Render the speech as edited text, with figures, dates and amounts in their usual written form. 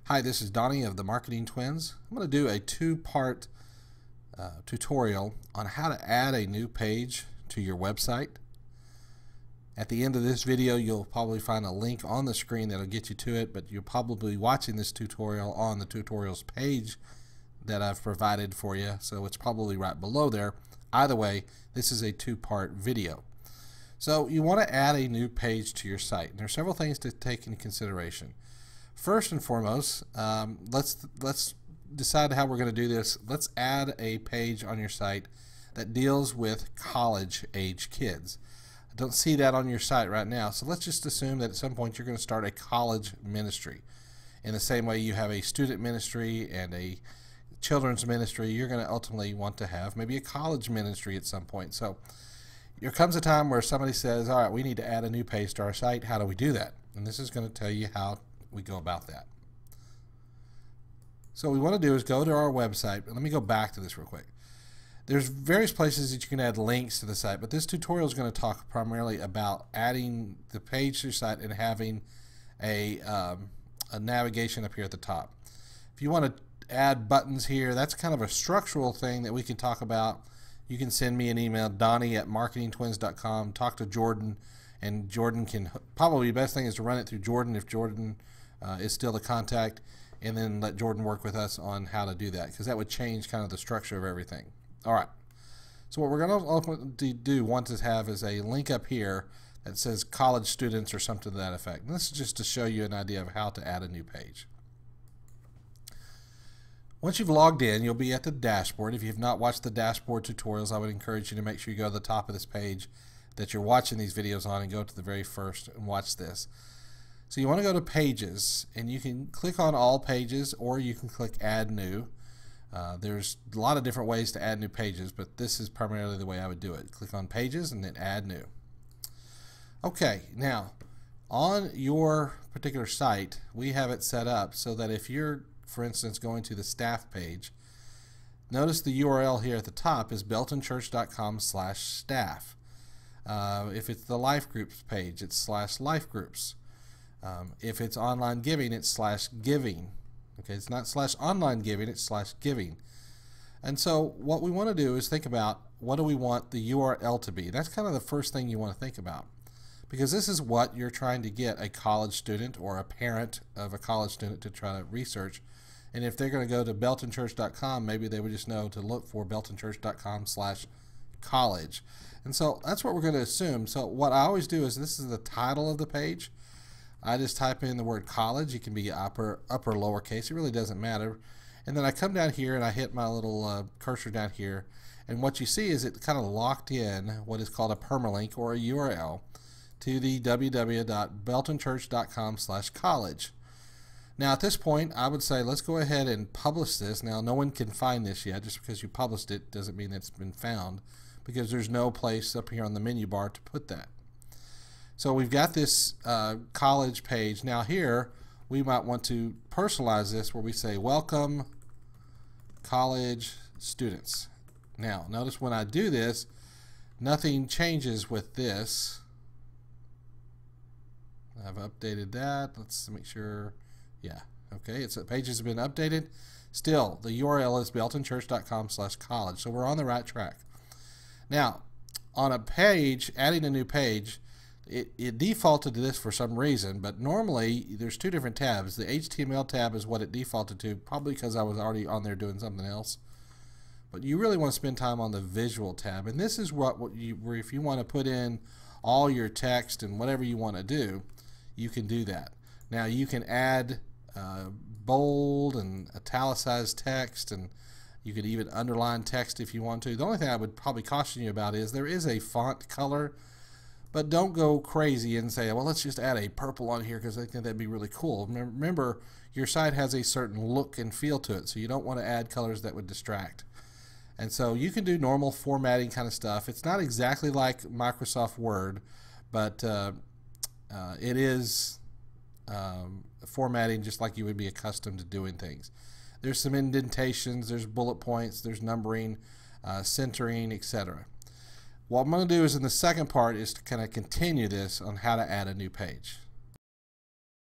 Hi, this is Donnie of the Marketing Twins. I'm going to do a two-part tutorial on how to add a new page to your website. At the end of this video, you'll probably find a link on the screen that'll get you to it, but you're probably watching this tutorial on the tutorials page that I've provided for you, so it's probably right below there. Either way, this is a two-part video. So you want to add a new page to your site, and there are several things to take into consideration. First and foremost, let's decide how we're going to do this. Let's add a page on your site that deals with college-age kids. I don't see that on your site right now, so let's just assume that at some point you're going to start a college ministry. In the same way you have a student ministry and a children's ministry, you're going to ultimately want to have maybe a college ministry at some point. So there comes a time where somebody says, all right, we need to add a new page to our site. How do we do that? And this is going to tell you how we go about that. So what we want to do is go to our website. Let me go back to this real quick. There's various places that you can add links to the site, but this tutorial is going to talk primarily about adding the page to your site and having a navigation up here at the top. If you want to add buttons here, that's kind of a structural thing that we can talk about. You can send me an email, donnie@marketingtwins.com, talk to Jordan, and Jordan can, probably the best thing is to run it through Jordan if Jordan is still the contact, and then let Jordan work with us on how to do that, because that would change kind of the structure of everything. All right, so what we're going to ultimately want to have is a link up here that says college students or something to that effect. And this is just to show you an idea of how to add a new page. Once you've logged in, you'll be at the dashboard. If you've not watched the dashboard tutorials, I would encourage you to make sure you go to the top of this page that you're watching these videos on and go to the very first and watch this. So you want to go to Pages, and you can click on All Pages, or you can click Add New. There's a lot of different ways to add new pages, but this is primarily the way I would do it. Click on Pages and then Add New. Okay, now on your particular site, we have it set up so that if you're, for instance, going to the staff page, notice the URL here at the top is beltonchurch.com/staff. If it's the life groups page, it's /life groups. If it's online giving, it's /giving. Okay, it's not /online giving, it's /giving. And so what we want to do is think about, what do we want the URL to be? That's kind of the first thing you want to think about, because this is what you're trying to get a college student or a parent of a college student to try to research. And if they're going to go to beltonchurch.com, maybe they would just know to look for beltonchurch.com/college. And so that's what we're going to assume. So what I always do is, this is the title of the page. I just type in the word college. It can be upper or lowercase. It really doesn't matter. And then I come down here and I hit my little cursor down here. And what you see is it kind of locked in what is called a permalink, or a URL, to the www.beltonchurch.com/college. Now at this point, I would say let's go ahead and publish this. Now no one can find this yet. Just because you published it doesn't mean it's been found, because there's no place up here on the menu bar to put that. So we've got this college page. Now here we might want to personalize this, where we say welcome college students. Now notice when I do this, nothing changes with this. I've updated that. Let's make sure. Yeah, okay, the page has been updated. Still, the URL is beltonchurch.com/college, so we're on the right track. Now, on a page, adding a new page, it defaulted to this for some reason, but normally there's two different tabs. The HTML tab is what it defaulted to, probably because I was already on there doing something else. But you really want to spend time on the visual tab, and this is where if you want to put in all your text and whatever you want to do, you can do that. Now you can add bold and italicized text, and you could even underline text if you want to. The only thing I would probably caution you about is there is a font color, but don't go crazy and say, well, let's just add a purple on here because I think that'd be really cool. Remember, your site has a certain look and feel to it, so you don't want to add colors that would distract. And so you can do normal formatting kind of stuff. It's not exactly like Microsoft Word, but it is formatting just like you would be accustomed to doing things. There's some indentations, there's bullet points, there's numbering, centering, etc. What I'm going to do is, in the second part, is to kind of continue this on how to add a new page.